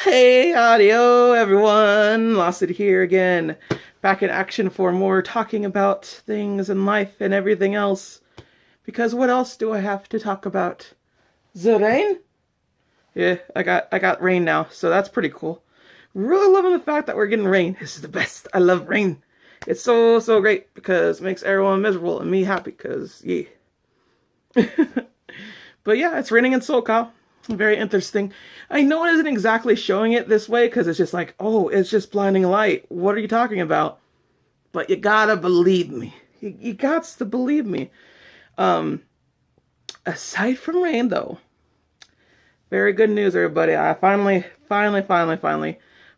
Hey, audio, everyone. Lost it here again. Back in action for more talking about things in life and everything else. Because what else do I have to talk about? The rain? Yeah, I got rain now, so that's pretty cool. Really loving the fact that we're getting rain. This is the best. I love rain. It's so great because it makes everyone miserable and me happy because, yeah. But yeah, it's raining in SoCal. Very interesting. I know it isn't exactly showing it this way because it's just like, oh, it's just blinding light. What are you talking about? But you gotta believe me. You gots to believe me. Aside from rain, though, very good news, everybody. I finally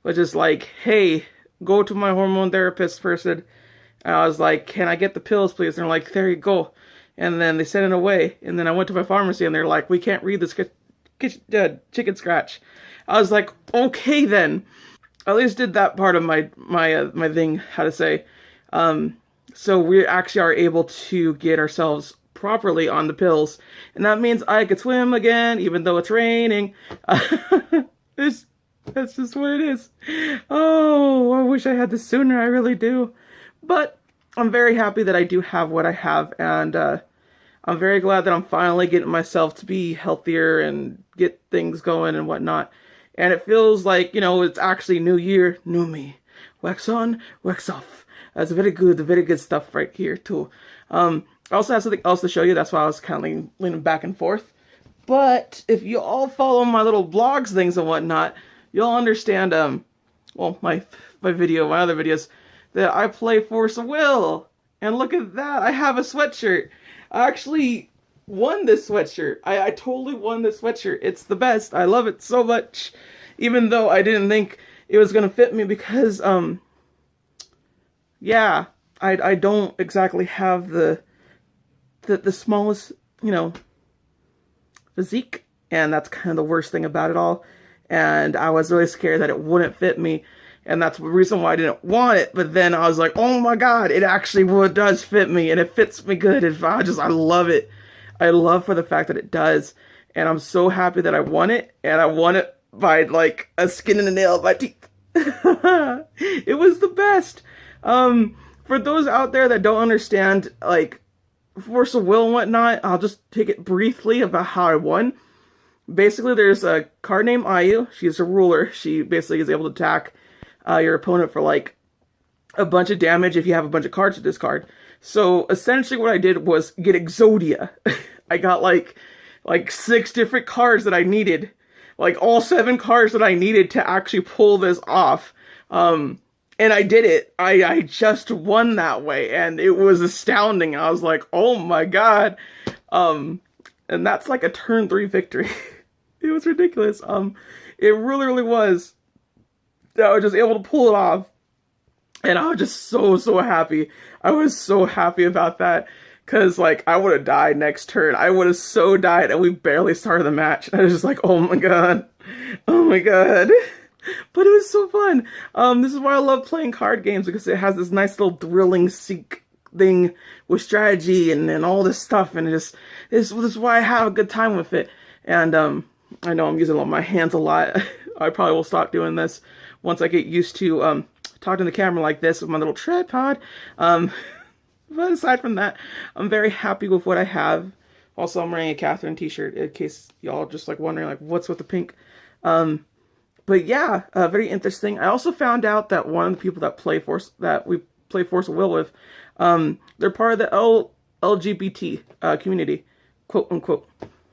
was just like, hey, go to my hormone therapist person. And I was like, can I get the pills, please? And they're like, there you go. And then they sent it away. And then I went to my pharmacy and they're like, we can't read this chicken scratch. I was like, okay then. I at least did that part of my thing, how to say. So we actually are able to get ourselves properly on the pills. And that means I could swim again, even though it's raining. That's just what it is. Oh, I wish I had this sooner. I really do. But I'm very happy that I do have what I have. And I'm very glad that I'm finally getting myself to be healthier and get things going and whatnot. And it feels like, you know, it's actually new year, new me. Wax on, wax off. That's very good stuff right here too. I also have something else to show you. That's why I was kind of leaning back and forth. But if you all follow my little blogs things and whatnot, you'll understand, well, my other videos, that I play Force of Will. And look at that, I have a sweatshirt. I actually won this sweatshirt. I totally won this sweatshirt. It's the best. I love it so much. Even though I didn't think it was going to fit me because, yeah, I don't exactly have the smallest, you know, physique. And that's kind of the worst thing about it all. And I was really scared that it wouldn't fit me. And that's the reason why I didn't want it. But then I was like, oh my God, it actually does fit me. And it fits me good. I love it. I love for the fact that it does. And I'm so happy that I won it. And I won it by like a skin and a nail of my teeth. It was the best. For those out there that don't understand, like, Force of Will and whatnot, I'll just take it briefly about how I won. Basically, there's a card named Ayu. She's a ruler. She basically is able to attack your opponent for like a bunch of damage if you have a bunch of cards to discard. So essentially what I did was get Exodia. I got like 6 different cards that I needed. Like all 7 cards that I needed to actually pull this off. And I did it. I just won that way. And it was astounding. I was like, oh my God. And that's like a turn 3 victory. It was ridiculous. It really was. I was just able to pull it off. And I was just so happy. I was so happy about that. Because, like, I would have died next turn. I would have so died. And we barely started the match. And I was just like, oh my God. Oh my God. But it was so fun. This is why I love playing card games. Because it has this nice little thrilling seek thing with strategy and all this stuff. And this is why I have a good time with it. And I know I'm using my hands a lot. I probably will stop doing this once I get used to talking to the camera like this with my little tripod. But aside from that, I'm very happy with what I have. Also, I'm wearing a Catherine t-shirt in case y'all just like wondering like what's with the pink. But yeah, very interesting. I also found out that one of the people that we play Force of Will with, they're part of the LGBT community, quote unquote.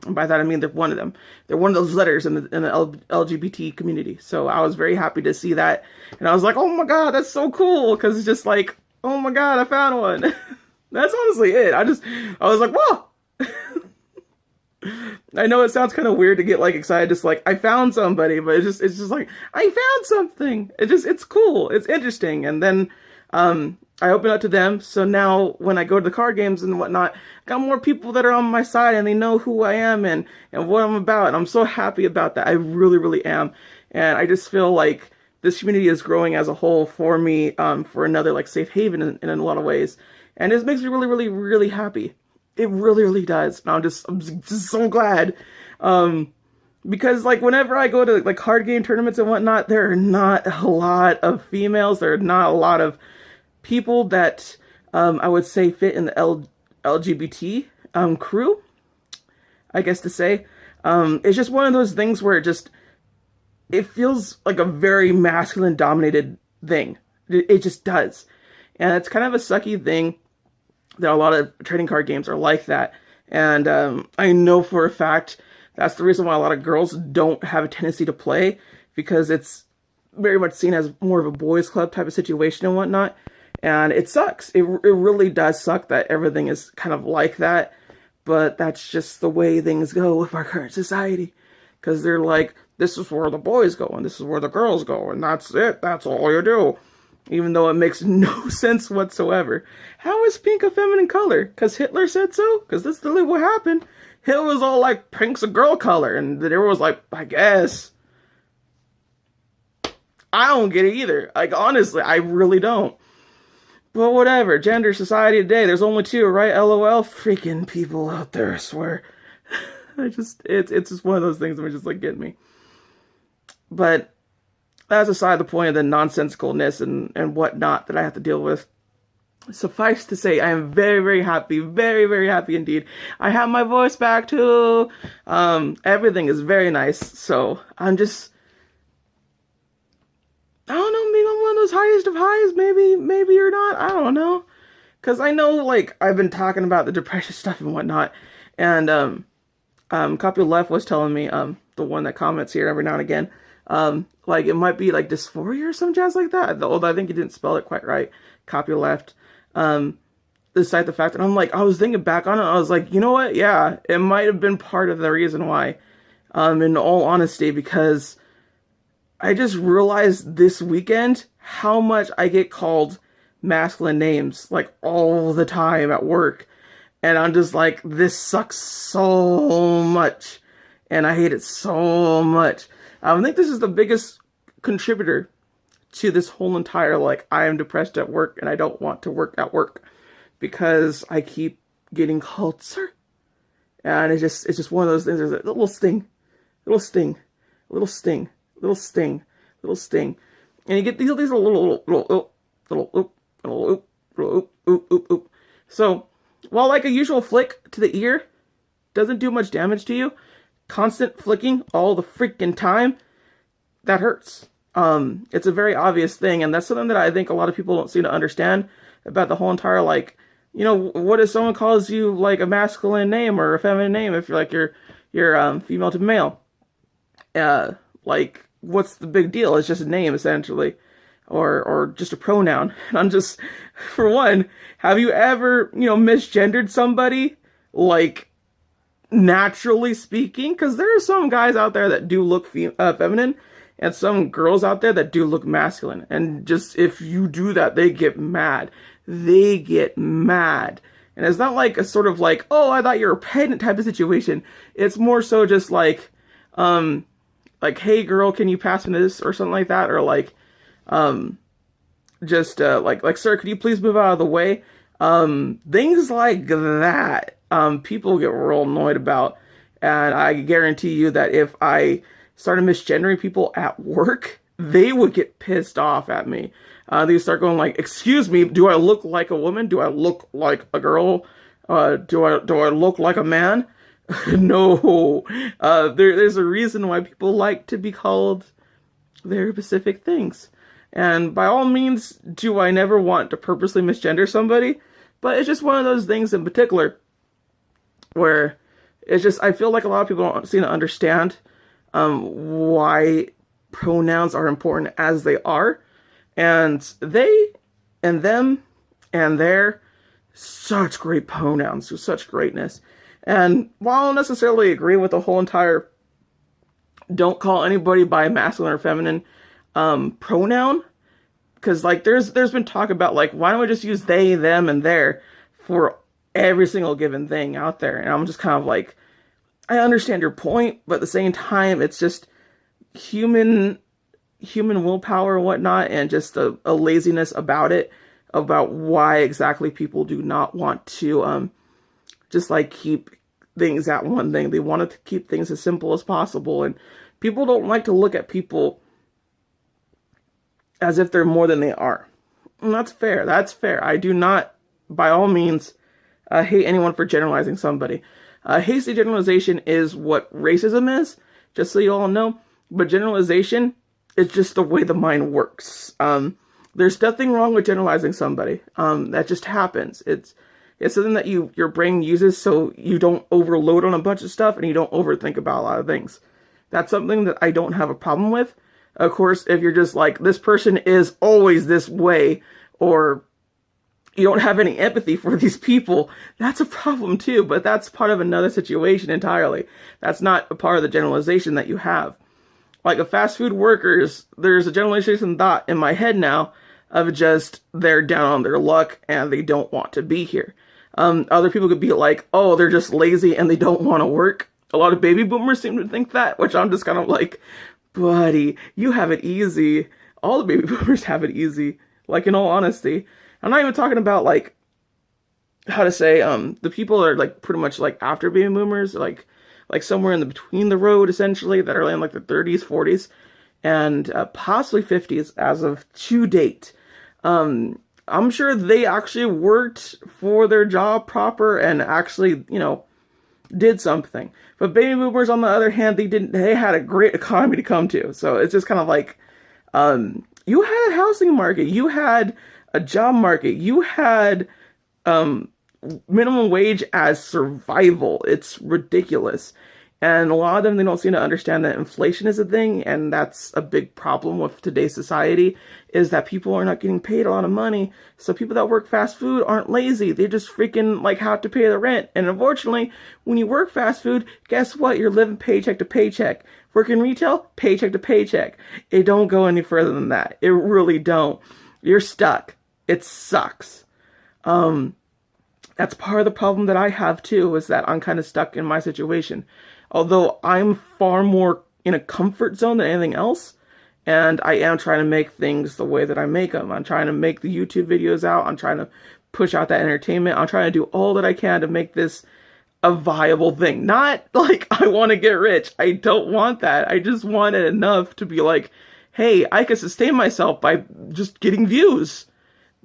And by that I mean they're one of them. They're one of those letters in the LGBT community. So I was very happy to see that. And I was like, oh my God, that's so cool. Because it's just like, oh my God, I found one. That's honestly it. I was like, whoa. I know it sounds kind of weird to get like excited, just like I found somebody, but it's just like I found something. It's cool. It's interesting. And then I open up to them. So now when I go to the card games and whatnot, I got more people that are on my side and they know who I am and what I'm about. And I'm so happy about that. I really am. And I just feel like this community is growing as a whole for me, for another like safe haven in a lot of ways. And it makes me really happy. It really does. And I'm just so glad. Because like whenever I go to like card game tournaments and whatnot, there are not a lot of females. There are not a lot of people that I would say fit in the LGBT crew, I guess to say. It's just one of those things where it feels like a very masculine dominated thing. It just does. And it's kind of a sucky thing that a lot of trading card games are like that. And I know for a fact that's the reason why a lot of girls don't have a tendency to play, because it's very much seen as more of a boys club type of situation and whatnot. And it sucks. It really does suck that everything is kind of like that. But that's just the way things go with our current society. Because they're like, this is where the boys go and this is where the girls go. And that's it. That's all you do. Even though it makes no sense whatsoever. How is pink a feminine color? Because Hitler said so? Because that's literally what happened. Hitler was all like, pink's a girl color. And everyone was like, I guess. I don't get it either. Like, honestly, I really don't. But whatever. Gender, society today. There's only two, right? LOL. Freaking people out there, I swear. It's just one of those things that just like get me. But that's aside the point of the nonsensicalness and whatnot that I have to deal with. Suffice to say, I am very, very happy. Very, very happy indeed. I have my voice back too. Everything is very nice. So I'm just, I don't know, maybe I'm one of those highest of highs, maybe or not, I don't know. Because I know, like, I've been talking about the depression stuff and whatnot, and, Copy Left was telling me, the one that comments here every now and again, like, it might be, like, dysphoria or some jazz like that, although I think he didn't spell it quite right, Copy Left, despite the fact that I'm like, I was thinking back on it, I was like, you know what, yeah, it might have been part of the reason why, in all honesty, because I just realized this weekend how much I get called masculine names, like, all the time at work. And I'm just like, this sucks so much. And I hate it so much. I think this is the biggest contributor to this whole entire, like, I am depressed at work and I don't want to work at work. Because I keep getting called sir. And it's just one of those things, there's a little sting. Little sting. Little sting. Little sting, little sting, and you get these little oop. So, while like a usual flick to the ear doesn't do much damage to you, constant flicking all the freaking time, that hurts. It's a very obvious thing, and that's something that I think a lot of people don't seem to understand about the whole entire, like, you know, what if someone calls you like a masculine name or a feminine name if you're like you're female to male, like, what's the big deal? It's just a name, essentially. Or just a pronoun. And I'm just, for one, have you ever, misgendered somebody? Like, naturally speaking? Because there are some guys out there that do look feminine, and some girls out there that do look masculine. And just, if you do that, they get mad. They get mad. And it's not like a sort of like, oh, I thought you were a pregnant type of situation. It's more so just like, hey girl, can you pass me this or something like that, or like, like sir, could you please move out of the way? Things like that, people get real annoyed about, and I guarantee you that if I started misgendering people at work, they would get pissed off at me. They start going like, excuse me, do I look like a woman? Do I look like a girl? Do I look like a man? No, there's a reason why people like to be called very specific things. And by all means, do I never want to purposely misgender somebody, but it's just one of those things in particular where it's just, I feel like a lot of people don't seem to understand why pronouns are important as they are. And they and them and their, such great pronouns, such greatness. And while I don't necessarily agree with the whole entire don't call anybody by masculine or feminine pronoun, because like there's been talk about like, why don't we just use they, them, and their for every single given thing out there? And I'm just kind of like, I understand your point, but at the same time, it's just human willpower and whatnot, and just a laziness about it, about why exactly people do not want to just like keep things at one thing. They wanted to keep things as simple as possible. And people don't like to look at people as if they're more than they are. And that's fair. That's fair. I do not, by all means, hate anyone for generalizing somebody. Hasty generalization is what racism is, just so you all know. But generalization is just the way the mind works. There's nothing wrong with generalizing somebody. That just happens. It's something that your brain uses so you don't overload on a bunch of stuff and you don't overthink about a lot of things. That's something that I don't have a problem with. Of course, if you're just like, this person is always this way, or you don't have any empathy for these people, that's a problem too, but that's part of another situation entirely. That's not a part of the generalization that you have. Like, the fast food workers, there's a generalization thought in my head now of just they're down on their luck and they don't want to be here. Other people could be like, oh, they're just lazy and they don't want to work. A lot of baby boomers seem to think that, which I'm just kind of like, buddy, you have it easy. All the baby boomers have it easy. Like, in all honesty. I'm not even talking about, like, how to say, the people that are, like, pretty much, like, after baby boomers, like somewhere in the between the road, essentially, that are in, like, the 30s, 40s, and possibly 50s as of to date. I'm sure they actually worked for their job proper and actually, you know, did something. But baby boomers, on the other hand, they had a great economy to come to. So it's just kind of like, you had a housing market, you had a job market, you had minimum wage as survival. It's ridiculous. And a lot of them, they don't seem to understand that inflation is a thing, and that's a big problem with today's society, is that people are not getting paid a lot of money. So people that work fast food aren't lazy. They just freaking, like, have to pay the rent. And unfortunately, when you work fast food, guess what? You're living paycheck to paycheck. Working retail, paycheck to paycheck. It don't go any further than that. It really don't. You're stuck. It sucks. That's part of the problem that I have too, is that I'm kind of stuck in my situation. Although I'm far more in a comfort zone than anything else, and I am trying to make things the way that I make them. I'm trying to make the YouTube videos out. I'm trying to push out that entertainment. I'm trying to do all that I can to make this a viable thing. Not like I want to get rich. I don't want that. I just want it enough to be like, hey, I can sustain myself by just getting views.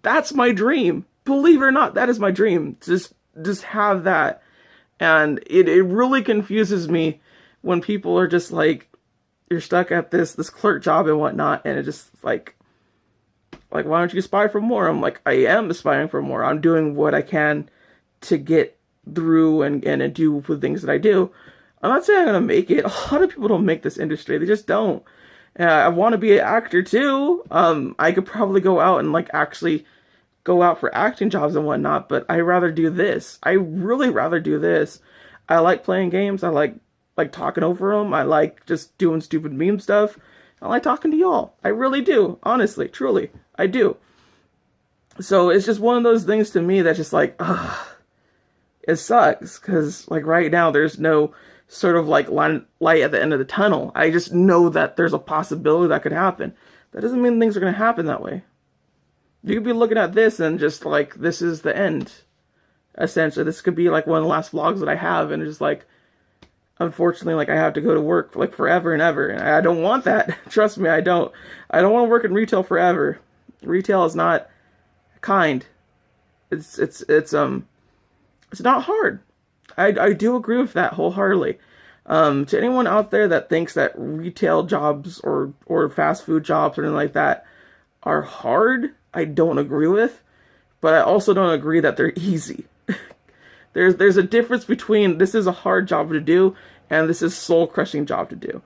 That's my dream. Believe it or not, that is my dream. Just have that. And it really confuses me when people are just like, you're stuck at this clerk job and whatnot, and it just like, why don't you aspire for more? I'm like, I am aspiring for more. I'm doing what I can to get through and do the things that I do. I'm not saying I'm going to make it. A lot of people don't make this industry. They just don't. I want to be an actor too. I could probably go out and like actually go out for acting jobs and whatnot, but I rather do this. I really rather do this. I like playing games. I like talking over them. I like just doing stupid meme stuff. I like talking to y'all. I really do. Honestly, truly, I do. So it's just one of those things to me that's just like, it sucks. Because like right now, there's no sort of like light at the end of the tunnel. I just know that there's a possibility that could happen. That doesn't mean things are going to happen that way. You could be looking at this and just like, this is the end. Essentially, this could be like one of the last vlogs that I have, and it's just like, unfortunately, like I have to go to work like forever and ever, and I don't want that. Trust me, I don't want to work in retail forever. Retail is not kind. It's not hard. I do agree with that wholeheartedly. To anyone out there that thinks that retail jobs or fast food jobs or anything like that are hard, I don't agree with, but I also don't agree that they're easy. There's a difference between this is a hard job to do and this is soul-crushing job to do.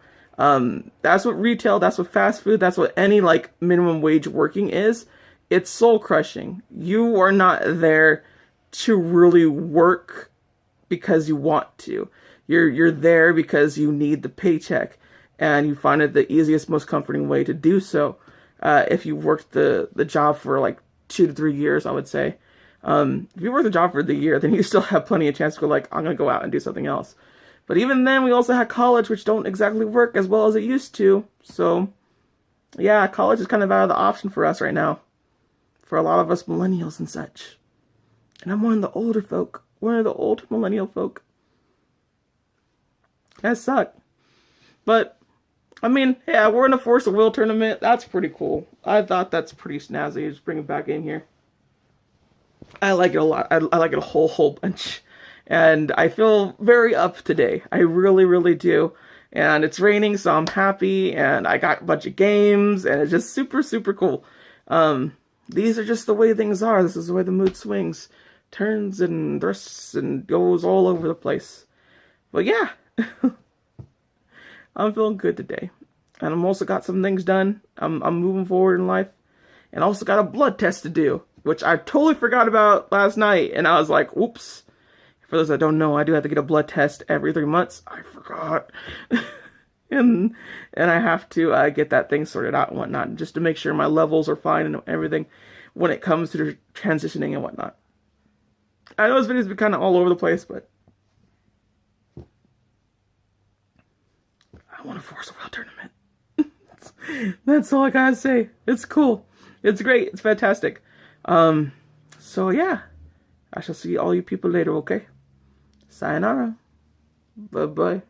That's what retail, that's what fast food, that's what any like minimum wage working is. It's soul-crushing. You are not there to really work because you want to. You're there because you need the paycheck, and you find it the easiest, most comforting way to do so. If you worked the job for like 2 to 3 years, I would say. If you work the job for the year, then you still have plenty of chance to go like, I'm going to go out and do something else. But even then, we also had college, which don't exactly work as well as it used to. So, yeah, college is kind of out of the option for us right now. For a lot of us millennials and such. And I'm one of the older folk. One of the old millennial folk. That sucked. But I mean, yeah, we're in a Force of Will tournament. That's pretty cool. I thought that's pretty snazzy. Just bring it back in here. I like it a lot. I like it a whole bunch. And I feel very up today. I really, really do. And it's raining, so I'm happy. And I got a bunch of games, and it's just super, super cool. These are just the way things are. This is the way the mood swings, turns and thrusts and goes all over the place. But yeah, I'm feeling good today. And I'm also got some things done. I'm moving forward in life. And I also got a blood test to do, which I totally forgot about last night. And I was like, oops. For those that don't know, I do have to get a blood test every 3 months. I forgot. and I have to get that thing sorted out and whatnot, just to make sure my levels are fine and everything when it comes to transitioning and whatnot. I know this video's been kind of all over the place, but I want a Force of Will tournament. That's all I gotta say. It's cool. It's great. It's fantastic. So yeah, I shall see all you people later, okay? Sayonara. Bye-bye.